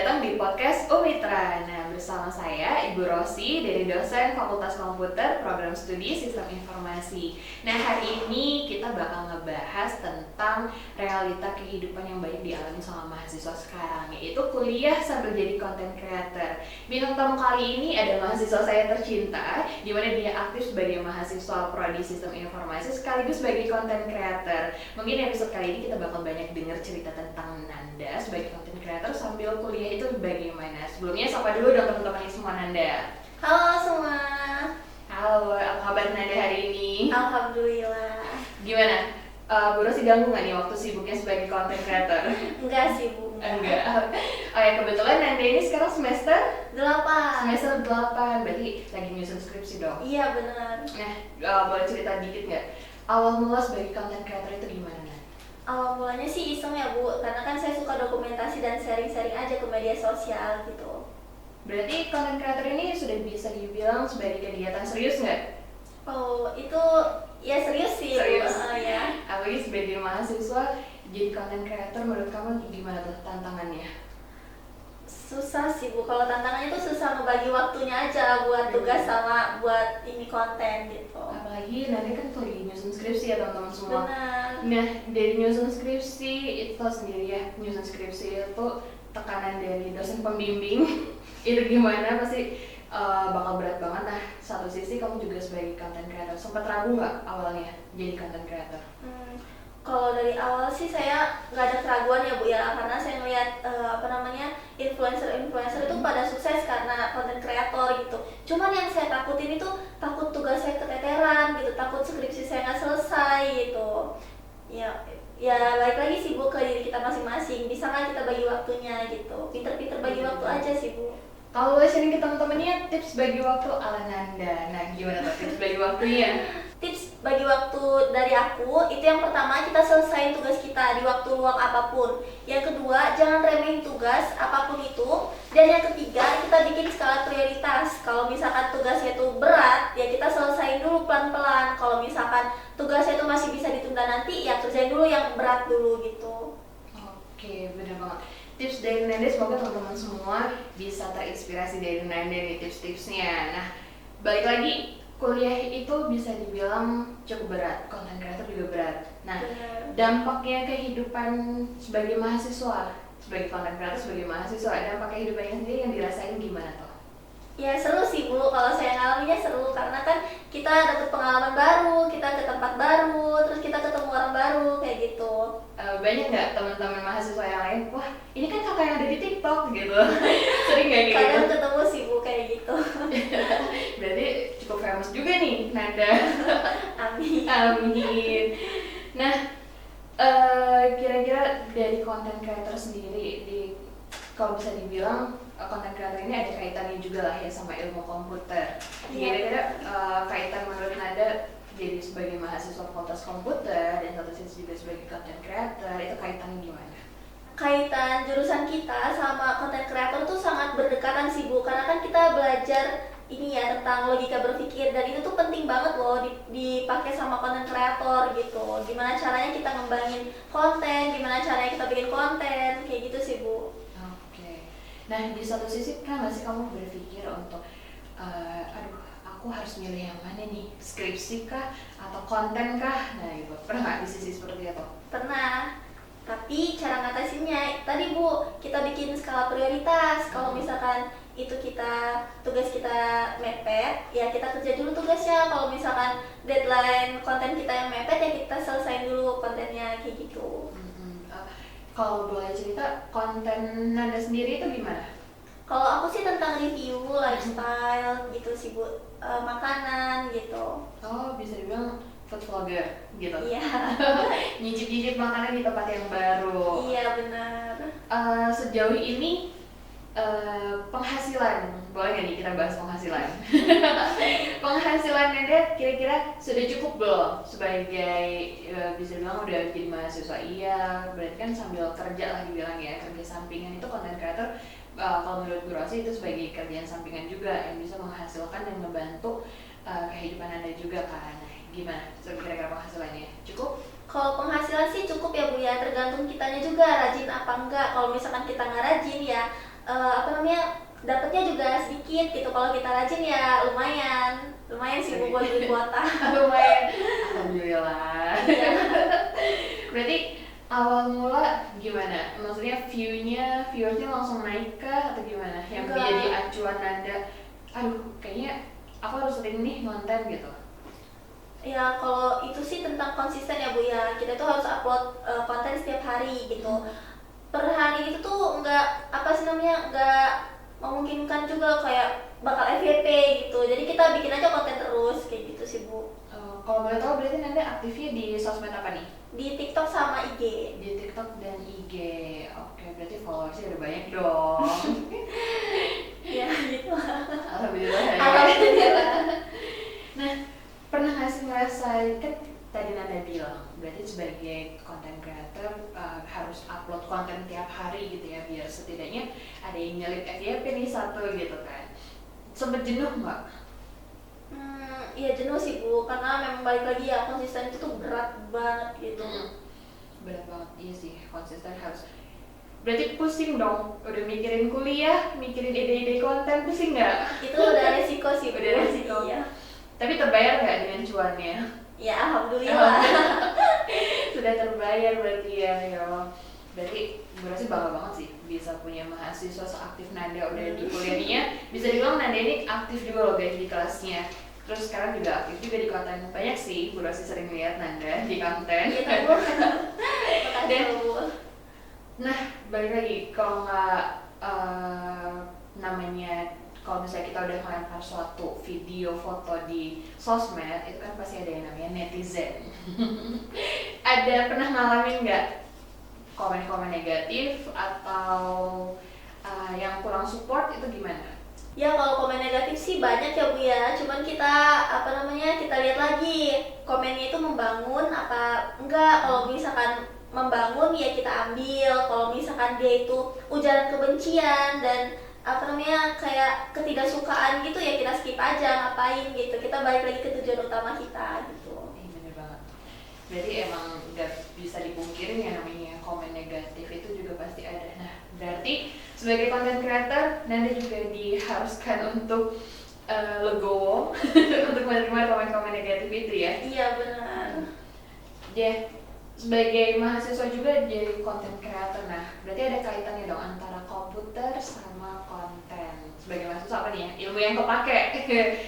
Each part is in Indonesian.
datang di podcast Umitra. Nah, bersama saya Ibu Rosi dari dosen Fakultas Komputer Program Studi Sistem Informasi. Nah, hari ini kita bakal ngebahas tentang realita kehidupan yang banyak dialami sama mahasiswa sekarang, yaitu kuliah sambil jadi content creator. Bintang tamu kali ini ada mahasiswa saya tercinta, di mana dia aktif sebagai mahasiswa Prodi Sistem Informasi sekaligus sebagai content creator. Mungkin episode kali ini kita bakal banyak dengar cerita tentang Nanda sebagai content creator sambil kuliah itu bagaimana. Sebelumnya sapa dulu dong teman-teman semua Nanda. Halo semua. Halo, apa kabar Nanda hari ini? Alhamdulillah. Gimana? Bu Rosi ganggu nggak nih waktu sibuknya sebagai content creator? Enggak sih Bu. Enggak. Oh ya, kebetulan Nanda ini sekarang semester 8. semester 8, berarti lagi nyusun skripsi dong. Iya benar. Nah, boleh cerita dikit nggak? Awal mula sebagai content creator itu gimana? Awal mulanya sih iseng ya Bu, karena kan saya suka dokumentasi dan sharing-sharing aja ke media sosial gitu. Berarti content creator ini sudah bisa dibilang sebagai kegiatan serius nggak? Oh itu ya serius sih Serius? Bu. Ya. Apalagi sebagai mahasiswa jadi content creator, menurut kamu gimana tuh tantangannya? Susah sih Bu, kalau tantangannya tuh susah ngebagi waktunya aja buat tugas sama buat ini konten gitu. Apalagi nanti kan lagi nyusun skripsi ya teman-teman semua. Benar. Nah, dari nyusun skripsi itu sendiri ya, nyusun skripsi itu tekanan dari dosen pembimbing itu gimana? Pasti bakal berat banget. Nah, satu sisi kamu juga sebagai content creator, sempat ragu nggak awalnya jadi content creator? Kalau dari awal sih saya nggak ada keraguan ya Bu ya, karena saya ngeliat influencer itu pada sukses karena konten kreator gitu. Cuman yang saya takutin itu takut tugas saya keteteran gitu, takut skripsi saya nggak selesai gitu. Ya balik lagi sih Bu ke diri kita masing-masing, bisa nggak kita bagi waktunya gitu, pinter-pinter bagi waktu aja sih Bu. Kalau boleh sharing ke teman-temannya tips bagi waktu ala Nanda. Nah, gimana tuh tips bagi waktunya? Tips bagi waktu dari aku, itu yang pertama kita selesaiin tugas kita di waktu luang apapun. Yang kedua, jangan remehin tugas apapun itu. Dan yang ketiga, kita bikin skala prioritas. Kalau misalkan tugasnya itu berat, ya kita selesaiin dulu pelan-pelan. Kalau misalkan tugasnya itu masih bisa ditunda nanti, ya kerjain dulu yang berat dulu gitu. Oke, bener banget. Tips dari Nanda, semoga teman-teman semua bisa terinspirasi dari Nanda nih tips-tipsnya. Nah, balik lagi, kuliah itu bisa dibilang cukup berat, content creator juga berat. Nah, dampaknya kehidupan sebagai mahasiswa, sebagai content creator, sebagai mahasiswa, dampak kehidupannya sendiri yang dirasain gimana tuh? Ya seru sih Bu, kalau saya ngalaminnya seru karena kan kita dapat pengalaman baru, kita ke tempat baru, terus kita ketemu orang baru kayak gitu. Banyak nggak teman-teman mahasiswa yang lain, wah ini kan kakak yang ada di TikTok gitu, sering nggak kayak gitu? Kadang ketemu sih Bu kayak gitu. Berarti cukup famous juga nih Nanda. Amin. Amin. Nah, kira-kira dari content creator sendiri, kalau bisa dibilang content creator ini ada kaitannya juga lah ya sama ilmu komputer. Kira-kira kaitan menurut Nanda jadi sebagai mahasiswa Fakultas Komputer dan satu sisi juga sebagai content creator, itu kaitannya gimana? Kaitan jurusan kita sama content creator tuh sangat berdekatan sih Bu, karena kan kita belajar ini ya tentang logika berpikir, dan itu tuh penting banget loh dipakai sama content creator gitu. Gimana caranya kita ngembangin konten, gimana caranya kita bikin konten, kayak gitu sih Bu. Oke. Nah, di satu sisi pernah nggak sih kamu berpikir untuk aku harus milih yang mana nih, skripsi kah atau konten kah? Nah gitu, pernah nggak di sisi seperti itu? Pernah, tapi cara ngatasinnya tadi Bu, kita bikin skala prioritas. Kalau misalkan itu tugas kita mepet, ya kita kerja dulu tugasnya. Kalau misalkan deadline konten kita yang mepet, ya kita selesaiin dulu kontennya kayak gitu. Kalau boleh cerita, konten Nanda sendiri itu gimana? Kalau aku sih tentang review, lifestyle gitu sih Bu, makanan gitu. Oh, bisa dibilang food vlogger gitu? Iya. Nyicip-nyicip makanan di tempat yang baru. Iya benar. Sejauh ini penghasilan, boleh nggak nih kita bahas penghasilan? Penghasilan Nanda kira-kira sudah cukup belum sebagai bisa dibilang udah jadi mahasiswa? Iya, berarti kan sambil kerja lah dibilang ya, kerja sampingan itu content creator. Kalau menurut Bu Rosi itu sebagai kerjaan sampingan juga yang bisa menghasilkan dan membantu kehidupan Anda juga kan. Nah, gimana kira-kira penghasilannya? Cukup? Kalau penghasilan sih cukup ya Bu ya, tergantung kitanya juga rajin apa enggak. Kalau misalkan kita nggak rajin ya dikit gitu. Kalau kita rajin ya lumayan sih Bu buat beli kuota. Lumayan, alhamdulillah. Iya. Berarti awal mula gimana? Maksudnya viewersnya langsung naik kah atau gimana? Yang Enggak. menjadi acuan Nanda, aduh kayaknya aku harus sering nih konten gitu. Ya kalau itu sih tentang konsisten ya Bu ya. Kita tuh harus upload konten setiap hari gitu. Per hari itu tuh nggak memungkinkan juga kayak bakal FYP gitu. Jadi kita bikin aja konten terus kayak gitu sih Bu. Kalau boleh tahu berarti Nanda aktifnya di sosmed apa nih? Di TikTok sama IG. Di TikTok dan IG. Oke, berarti followersnya udah banyak dong. Ya gitu. Alhamdulillah. Alhamdulillah. Nah, pernah nggak sih ngerasain, kan tadi Nanda bilang berarti sebagai content creator harus upload konten tiap hari gitu ya, biar setidaknya ada yang nyelip FYP nih satu gitu kan. Sempet jenuh nggak? Iya jenuh sih Bu, karena memang balik lagi ya konsisten itu tuh berat banget gitu. Berat banget, iya sih, konsisten harus. Berarti pusing dong, udah mikirin kuliah, mikirin ide-ide konten, pusing nggak? Itu udah resiko sih Bu. Udah resiko. Iya. Tapi terbayar nggak dengan cuannya? Ya alhamdulillah. Sudah terbayar berarti ya, ya Allah. Berarti gue sih bangga banget sih bisa punya mahasiswa seaktif Nanda udah di kuliahnya. Bisa dibilang Nanda ini aktif juga loh guys di kelasnya. Terus sekarang juga aktif juga di konten. Banyak sih, gue sih sering lihat Nanda di konten. Iya kan Bu. Makasih Bu. Nah, balik lagi kalau nggak kalau misalnya kita udah melempar suatu video foto di sosmed, itu kan pasti ada yang namanya netizen. Ada pernah ngalamin nggak komen-komen negatif atau yang kurang support itu gimana? Ya kalau komen negatif sih banyak ya Bu ya. Cuman kita kita lihat lagi komennya itu membangun apa enggak. Kalau misalkan membangun ya kita ambil. Kalau misalkan dia itu ujaran kebencian dan kayak ketidaksukaan gitu ya kita skip aja, ngapain gitu. Kita balik lagi ke tujuan utama kita gitu. Bener banget. Berarti emang nggak bisa dipungkirin ya namanya komen negatif itu juga pasti ada. Nah, berarti sebagai content creator Nanda juga diharuskan untuk legowo untuk menerima komen-komen negatif itu ya. Iya benar. Dia sebagai mahasiswa juga jadi content creator. Nah, berarti ada kaitannya dong antara komputer sama konten. Sebagai mahasiswa apa nih ya? Ilmu yang kepake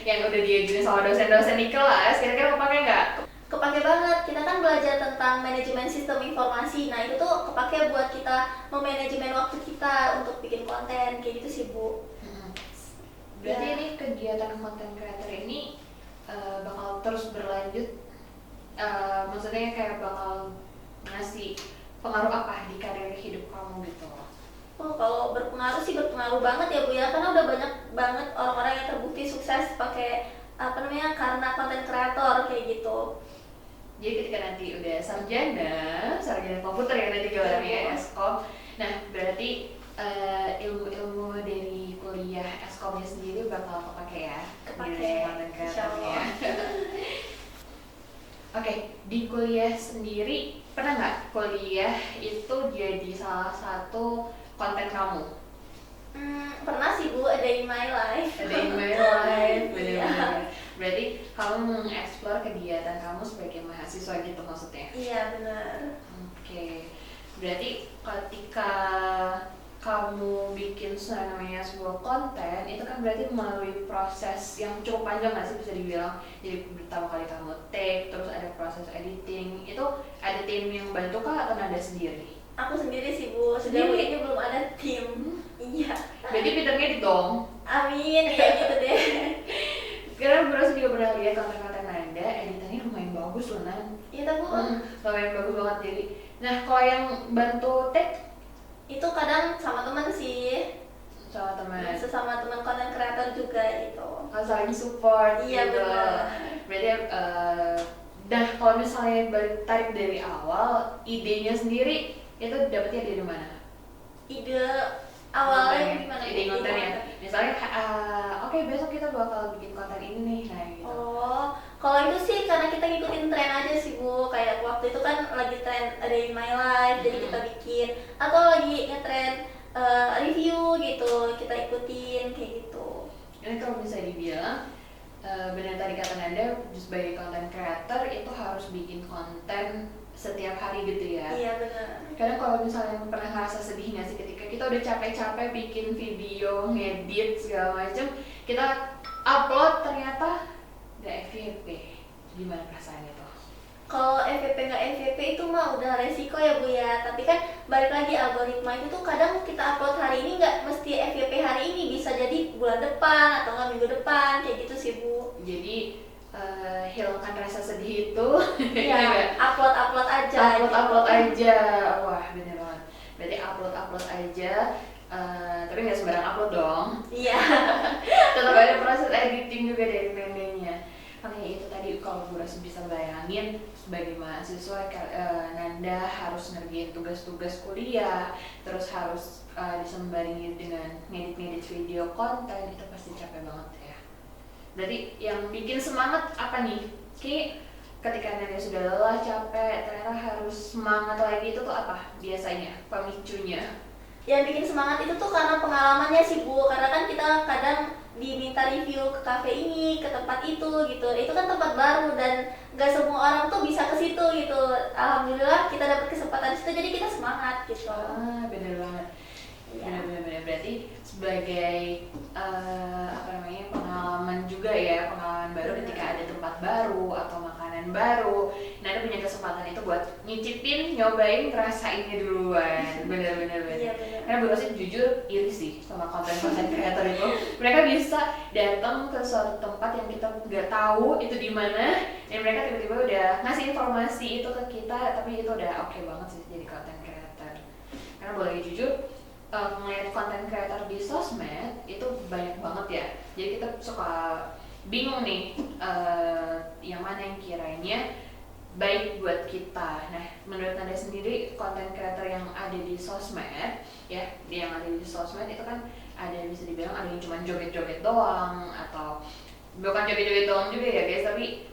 yang udah diajarin sama dosen-dosen di kelas, kira-kira kepake nggak? Kepake banget, kita kan belajar tentang manajemen sistem informasi. Nah itu tuh kepake buat kita memanajemen waktu kita untuk bikin konten, kayak gitu sih Bu. Berarti Ya. ini kegiatan content creator ini bakal terus berlanjut, maksudnya kayak bakal ngasih pengaruh apa di karir hidup kamu gitu loh? Oh kalau berpengaruh sih berpengaruh banget ya Bu ya, karena udah banyak banget orang-orang yang terbukti sukses pakai karena konten kreator kayak gitu. Jadi ketika nanti udah sarjana komputer ya nanti gelarnya Iya. Eskom. Nah berarti ilmu-ilmu dari kuliah Eskomnya sendiri bakal kepake ya? Kepake, Di content creator insyaallah. ya. Oke, di kuliah sendiri pernah nggak kuliah itu jadi salah satu konten kamu? Pernah sih Bu, ada in my life. Ada in my life, Iya. bener-bener. Berarti kamu mengeksplor kegiatan kamu sebagai mahasiswa gitu maksudnya? Iya benar. Oke, berarti ketika kamu bikin namanya sebuah konten, itu kan berarti melalui proses yang cukup panjang nggak sih bisa dibilang? Jadi pertama kali kamu take, terus ada proses editing, itu ada tim yang bantu kah atau Nanda sendiri? Aku sendiri sih Bu, Sendiri? sejauh ini belum ada tim. Iya. Berarti Peter ngedit dong? Amin, kayak gitu deh. Karena Bu Rosi juga pernah lihat konten-konten Nanda, editannya lumayan bagus loh Nan. Iya tak Bu. Lumayan bagus banget jadi. Nah kalau yang bantu take Itu kadang sama teman sih, sama teman, sesama teman konten kreator juga gitu. saling support Iya gitu. benar. Berarti nah kalau misalnya balik tarik dari awal, idenya sendiri itu dapetnya dari mana? Ide awalnya Kontennya, gimana? ide kontennya. Misalnya oke besok kita bakal bikin konten ini nih, nah gitu. Oh, kalau itu sih karena kita ngikutin tren aja sih Bu. Kayak waktu itu kan lagi tren Day in My Life, jadi kita bikin. Atau lagi ngetren review gitu, kita ikutin kayak gitu. Ini sebagai content creator itu harus bikin konten setiap hari gitu ya. Iya benar. Kadang kalau misalnya pernah ngerasa sedih nggak sih ketika kita udah capek-capek bikin video, ngedit segala macem, kita upload ternyata nggak FYP. Gimana perasaannya tuh? Kalau FYP nggak FYP itu mah udah resiko ya Bu ya. Tapi kan balik lagi algoritma itu tuh kadang kita upload hari ini nggak mesti FYP hari ini, bisa jadi bulan depan atau nggak minggu depan kayak gitu sih Bu. Jadi hilangkan rasa sedih itu. Iya, upload aja. Upload gitu. aja. Wah, bener banget. Berarti upload aja. Tapi nggak sembarang upload dong. Iya. Tetap ada proses editing juga dari Nendenya. Makanya itu tadi kalau Bu Rosi bisa bayangin sebagai mahasiswa, Nanda harus ngerjain tugas-tugas kuliah, terus harus disembaringi dengan ngedit-ngedit video konten, itu pasti capek banget ya. Jadi yang bikin semangat apa nih? Ketika Nanda sudah lelah, capek, ternyata harus semangat lagi, itu tuh apa biasanya pemicunya? Yang bikin semangat itu tuh karena pengalamannya sih Bu, karena kan kita kadang diminta review ke kafe ini, ke tempat itu gitu. Itu kan tempat baru dan gak semua orang tuh bisa ke situ gitu. Alhamdulillah kita dapat kesempatan di situ, jadi kita semangat gitu. Bener banget. Iya. Bener-bener berarti sebagai pengalaman juga ya, pengalaman baru ketika ada tempat baru atau makanan baru. Nanda punya kesempatan itu buat nyicipin, nyobain, ngerasainnya duluan. Bener-bener. Iya, bener. Karena Bu Rosi jujur iri sih sama konten-konten kreator itu. Mereka bisa datang ke suatu tempat yang kita nggak tahu itu di mana, dan mereka tiba-tiba udah ngasih informasi itu ke kita, tapi itu udah oke banget sih jadi konten kreator. Karena boleh jujur, ngeliat konten kreator di sosmed itu banyak banget ya. Jadi kita suka bingung nih, yang mana yang kiranya baik buat kita. Nah, menurut Anda sendiri konten kreator yang ada di sosmed ya, yang ada di sosmed itu kan ada, bisa dibilang ada yang cuma joget-joget doang, atau bukan joget-joget doang juga ya guys, tapi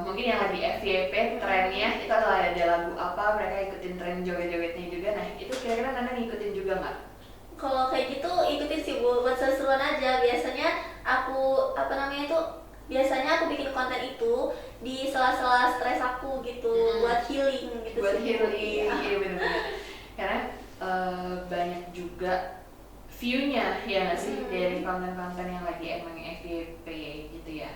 mungkin yang lagi FYP trennya itu adalah ada lagu apa, mereka ikutin tren joget-jogetnya juga. Nah, itu kira-kira Nanda ngikutin juga nggak? Kalau kayak gitu ikutin sih Bu, buat seru-seruan aja. Biasanya aku biasanya aku bikin konten itu di sela-sela stres aku gitu, buat healing gitu Buat sih, Bu. healing, Iya. iya bener-bener. Karena banyak juga view-nya ya nggak sih dari konten-konten yang lagi emang FYP gitu ya.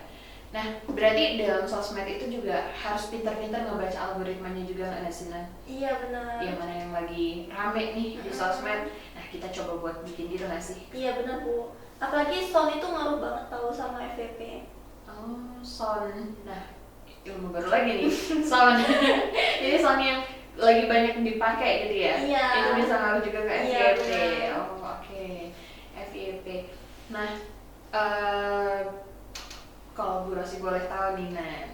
Nah, berarti dalam sosmed itu juga harus pintar-pintar ngebaca algoritmanya juga nggak sih, Nan? Iya benar. Yang mana yang lagi rame nih di sosmed, nah kita coba buat bikin gitu nggak sih? Iya benar Bu. Apalagi sound itu ngaruh banget tahu sama FYP. Oh, sound. Nah, ilmu baru lagi nih, sound. Jadi sound yang lagi banyak dipakai gitu ya? Iya. Itu bisa ngaruh juga ke Iya, FYP. benar. Oh, oke. FYP. Nah, kalau Bu Rosi boleh tahu nih, Nan.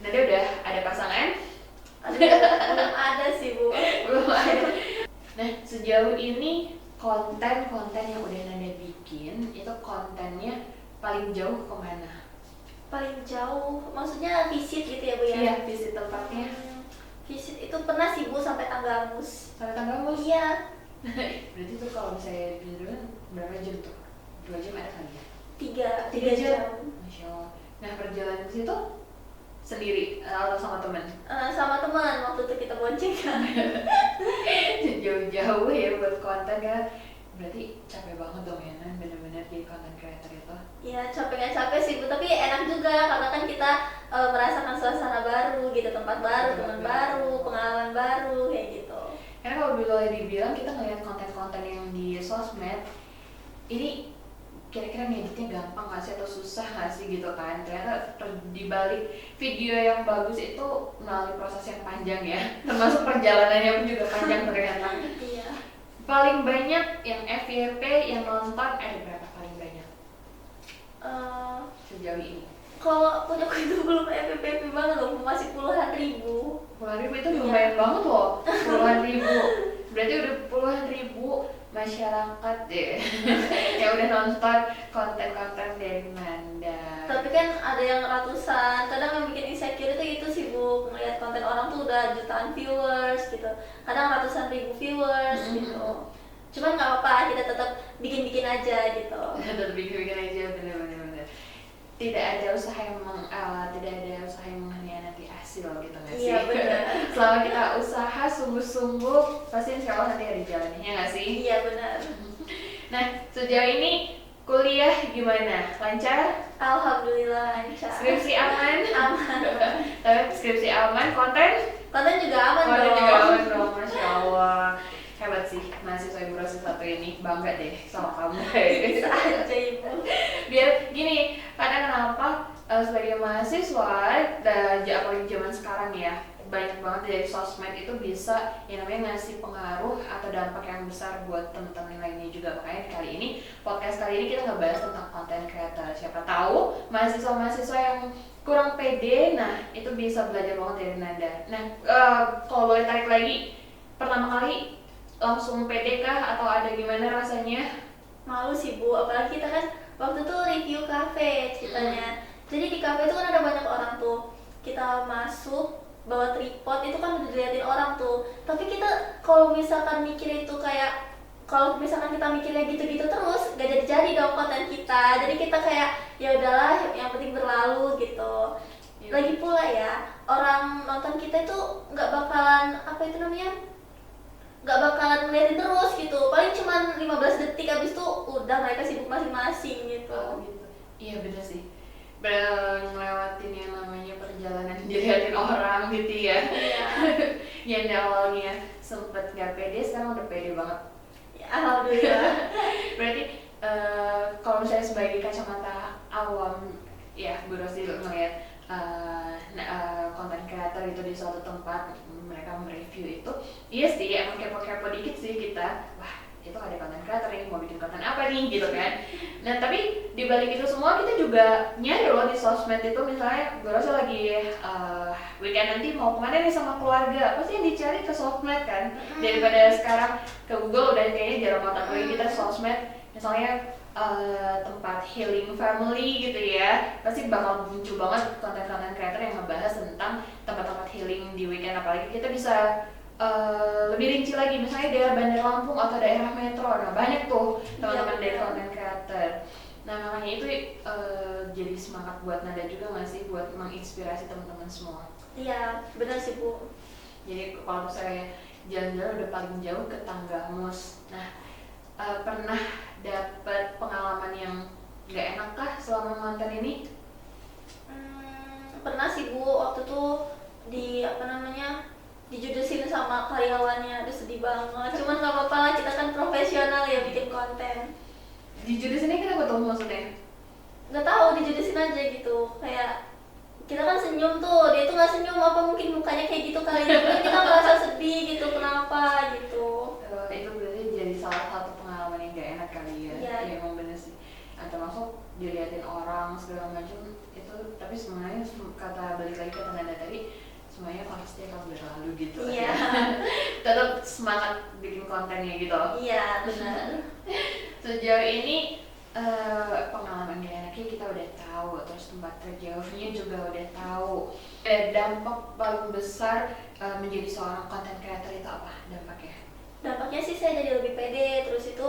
Nanti udah ada pasangan? Belum ada sih Bu. Belum ada. Nah, sejauh ini konten-konten yang udah Nanda bikin itu kontennya paling jauh kemana? Paling jauh, maksudnya visit gitu ya Bu ya? Iya, visit tempatnya. Visit itu pernah sih Bu sampai Tanggamus. Sampai Tanggamus? Iya. Berarti tuh kalau misalnya di dulu berapa jam tuh? 2 jam ada kali ya? 3 jam. Masya Allah. Nah, perjalanan ke situ sendiri atau sama teman? Sama teman, waktu itu kita boncengan. Jauh-jauh ya buat konten kan. Berarti capek banget dong ya, Nan, bener-bener jadi konten creator itu. Iya, capek nggak capek sih Bu, tapi enak juga karena kan kita merasakan suasana baru gitu, tempat baru, teman baru, pengalaman baru kayak gitu. Karena kalau boleh dibilang kita ngeliat konten-konten yang di sosmed ini kira-kira ngeditnya gampang nggak sih atau susah nggak sih gitu kan? Ternyata dibalik video yang bagus itu melalui proses yang panjang ya, termasuk perjalanannya pun juga panjang ternyata. Iya. Paling banyak yang FYP yang nonton ada berapa paling banyak sejauh ini? Kalau punyaku itu belum FYP banget loh, masih puluhan ribu. Puluhan ribu itu lumayan banget loh, puluhan ribu. Berarti udah puluhan ribu masyarakat deh yang udah nonton konten-konten dari Nanda. Tapi kan ada yang ratusan, kadang yang bikin insecure itu sih Bu, ngeliat konten orang tuh udah jutaan viewers gitu, kadang ratusan ribu viewers gitu. Cuman nggak apa-apa, kita tetap bikin-bikin aja gitu. Tetap bikin-bikin aja, bener-bener. tidak ada usaha yang mengkhianati hasil gitu nggak sih? Iya benar. Selama kita usaha sungguh-sungguh, pasti insya Allah nanti ada jalannya, ya nggak sih? Iya benar. Nah, sejauh ini kuliah gimana? Lancar? Alhamdulillah lancar. Skripsi aman? Aman. Tapi skripsi aman, konten Konten juga aman juga dong. aman dong, Masya Allah. Hebat sih, mahasiswa Ibu Rosi satu ini, bangga deh sama kamu. Bisa aja ibu. Biar gini, karena kenapa sebagai mahasiswa, apalagi zaman sekarang ya, banyak banget dari sosmed itu bisa yang namanya ngasih pengaruh atau dampak yang besar buat teman-teman lainnya juga. Makanya kali ini, podcast kali ini kita ngebahas tentang content creator. Siapa tahu mahasiswa-mahasiswa yang kurang pede, nah itu bisa belajar banget dari Nanda. Nah, kalau boleh tarik lagi, pertama kali langsung pede kah atau ada gimana rasanya? Malu sih bu, apalagi kita kan waktu itu review cafe ceritanya. Jadi di cafe itu kan ada banyak orang tuh. Kita masuk bawa tripod itu kan udah diliatin orang tuh. Tapi kita kalau misalkan mikir itu kayak kalau misalkan kita mikirnya gitu-gitu terus gak jadi dong konten kita. Jadi kita kayak ya udahlah yang penting berlalu gitu. Lagi pula ya orang nonton kita itu nggak bakalan nggak bakalan ngeliatin terus gitu, paling cuma 15 detik abis itu udah mereka sibuk masing-masing gitu. Oh, gitu. Iya bener sih, ngelewatin yang namanya perjalanan dilihatin orang gitu ya. Iya. Yang di awalnya sempet gak pede, sekarang udah pede banget. Ya, alhamdulillah. Berarti kalau misalnya sebagai kacamata awam ya Bu Rosi ngeliat konten creator itu di suatu tempat mereka mereview itu, iya sih emang kepo-kepo dikit sih kita, wah itu ada konten creator ini mau bikin konten apa nih gitu kan. Nah tapi dibalik itu semua kita juga nyari loh di sosmed itu, misalnya gue rasa lagi weekend nanti mau kemana nih sama keluarga, pasti yang dicari ke sosmed kan, daripada sekarang ke Google udah kayaknya jarang banget lagi kita sosmed. Misalnya tempat healing family gitu ya, pasti bakal muncul banget konten-konten creator yang ngebahas tentang tempat-tempat healing di weekend. Apalagi kita bisa lebih rinci lagi, misalnya daerah Bandar Lampung atau daerah Metro, nah banyak tuh teman-teman dari konten creator. Nah makanya itu jadi semangat buat Nada juga nggak sih, buat menginspirasi teman-teman semua. Iya benar sih bu. Jadi kalau saya jalan-jalan udah paling jauh ke Tanggamus. Nah pernah dapat pengalaman yang nggak enak kah selama konten ini? Pernah sih bu, waktu tuh dijudesin sama karyawannya, aduh sedih banget. Cuman nggak apa-apa lah, kita kan profesional ya bikin konten. Dijudesin ini kenapa tuh maksudnya? Nggak tahu, dijudesin aja gitu, kayak kita kan senyum tuh, dia tuh nggak senyum, apa mungkin mukanya kayak gitu kali. Jadi kita merasa sedih gitu, kenapa gitu. Itu berarti jadi salah satu pengalaman yang gak enak kali ya. Iya. Ya emang bener sih. Termasuk diliatin orang segala macam itu, tapi sebenarnya kata balik lagi kata Nanda tadi, semuanya pasti akan berlalu gitu. Iya. Tetap semangat bikin kontennya gitu. Iya benar. Sejauh ini pengalaman gak enaknya kita udah tahu, terus tempat terjauhnya juga udah tahu. Dampak paling besar menjadi seorang content creator itu apa dampaknya? Dampaknya sih saya jadi lebih pede, terus itu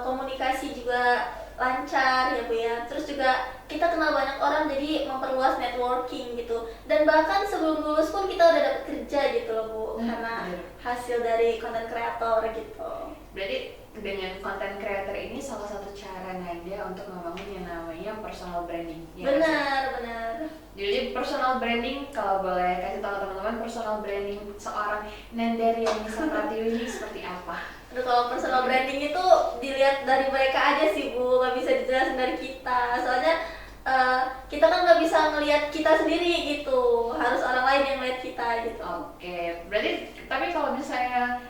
komunikasi juga lancar ya bu ya. Terus juga kita kenal banyak orang, jadi memperluas networking gitu. Dan bahkan sebelum lulus pun kita udah dapet kerja gitu loh bu, karena hasil dari content creator gitu. Berarti dengan content creator ini salah satu cara Nanda untuk membangun yang namanya personal branding. Ya Benar. Jadi personal branding, kalau boleh kasih tahu teman-teman, personal branding seorang Nanda Riani Pratiwi ini seperti apa? Aduh, kalau personal branding itu dilihat dari mereka aja sih bu, nggak bisa dijelasin dari kita. Soalnya kita kan nggak bisa ngelihat kita sendiri gitu, harus orang lain yang ngeliat kita gitu. Oke, berarti tapi kalau misalnya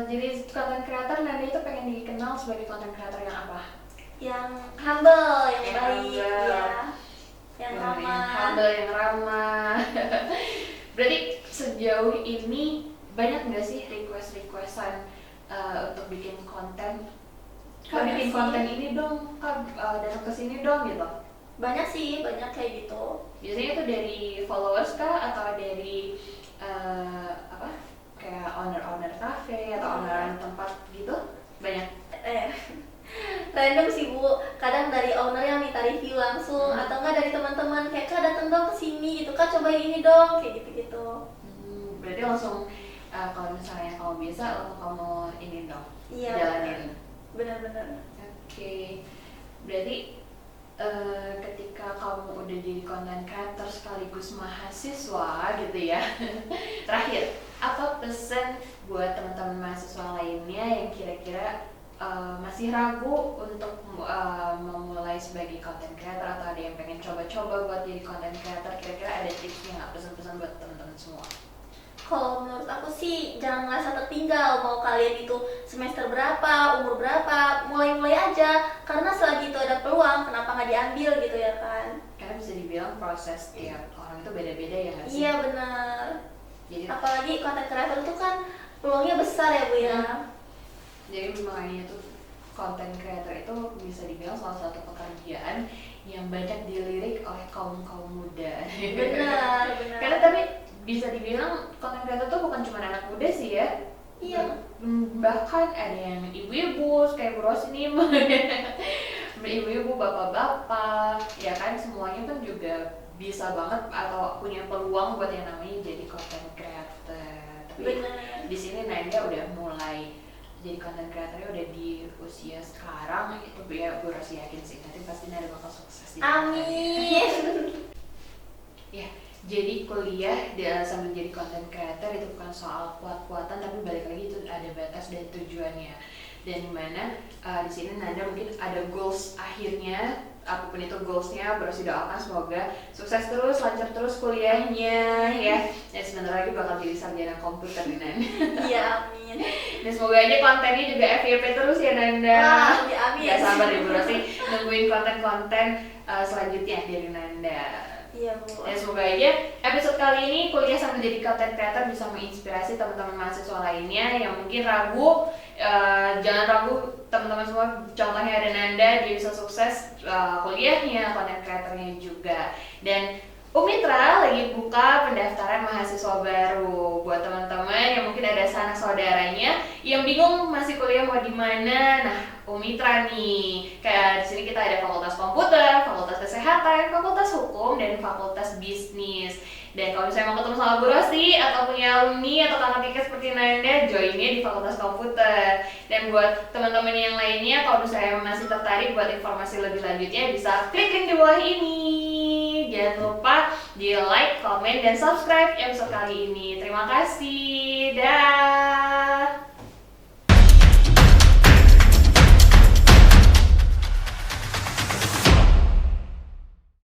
jadi content creator, Nanda itu pengen dikenal sebagai content creator yang apa? Yang humble, yang baik, humble. ya. Yang ramah. Humble, yang ramah. Berarti sejauh ini banyak nggak sih requestan untuk bikin konten? Kak bikin konten ini dong, Kak datang ke sini dong gitu. Banyak sih, banyak kayak gitu. Biasanya itu dari followers kah atau dari kayak owner cafe atau owner tempat gitu? Banyak. random sih Bu, kadang dari owner yang minta review langsung atau enggak dari teman-teman kayak Kak datang dong ke sini gitu, Kak cobain ini dong kayak gitu-gitu. Berarti langsung kalau misalnya kamu bisa langsung kamu ini dong Iya, jalanin. benar-benar. Oke. Berarti ketika kamu udah jadi content creator sekaligus mahasiswa gitu ya. Terakhir, apa pesan buat teman-teman mahasiswa lainnya yang kira-kira masih ragu untuk memulai sebagai content creator atau ada yang pengen coba-coba buat jadi content creator, kira-kira ada tipsnya nggak, pesan-pesan buat teman-teman semua? Kalau menurut aku sih jangan merasa tertinggal, mau kalian itu semester berapa, umur berapa, mulai-mulai aja. Karena selagi itu ada peluang, kenapa nggak diambil gitu ya kan? Karena bisa dibilang proses tiap orang itu beda-beda ya nggak sih? Iya benar. Jadi Apalagi content creator itu kan peluangnya besar ya Bu ya. Jadi makanya tuh content creator itu bisa dibilang salah satu pekerjaan yang banyak dilirik oleh kaum muda. Benar, benar. Karena tapi bisa dibilang content creator tuh bukan cuma anak muda sih ya. Iya. Bahkan ada yang ibu-ibu kayak Bu Ros ini, ibu-ibu, bapak-bapak, ya kan semuanya kan juga bisa banget atau punya peluang buat yang namanya jadi content creator. Tapi Benar. di sini Nanda udah mulai jadi content creatornya udah di usia sekarang, itu ya Bu Ros yakin sih nanti pasti Nanda bakal sukses. Amin. Ya, jadi kuliah sambil jadi content creator itu bukan soal kuat-kuatan, tapi balik lagi itu ada batas dan tujuannya. Dan dimana di sini Nanda mungkin ada goals akhirnya, apapun itu goalsnya, Bros doakan semoga sukses terus, lancar terus kuliahnya ya. Dan sebentar lagi bakal jadi sarjana komputer nih Nanda. Iya, amin. Dan semoga aja kontennya juga FYP terus ya Nanda. Wah, amin. Gak sabar ya Bros nungguin konten-konten selanjutnya dari Nanda. Iya Bu. Dan semoga aja episode kali ini kuliah sambil jadi content creator bisa menginspirasi teman-teman mahasiswa lainnya yang mungkin ragu. Jangan ragu teman-teman semua, contohnya ada Nanda, dia bisa sukses kuliahnya, content creatornya juga. Dan Umitra lagi buka pendaftaran mahasiswa baru buat teman-teman yang mungkin ada sanak saudaranya yang bingung masih kuliah mau di mana. Nah, Umitra nih, kayak di sini kita ada Fakultas Komputer, Fakultas Kesehatan, Fakultas Hukum, dan Fakultas Bisnis. Dan kalau misalnya mau ketemu sama Bu Rosti atau punya alumni atau kakak tingkat seperti Nanda, joinnya di Fakultas Komputer. Dan buat teman-teman yang lainnya, kalau misalnya masih tertarik buat informasi lebih lanjutnya, bisa klik link di bawah ini. Jangan lupa di like, komen, dan subscribe episode kali ini. Terima kasih. Dah.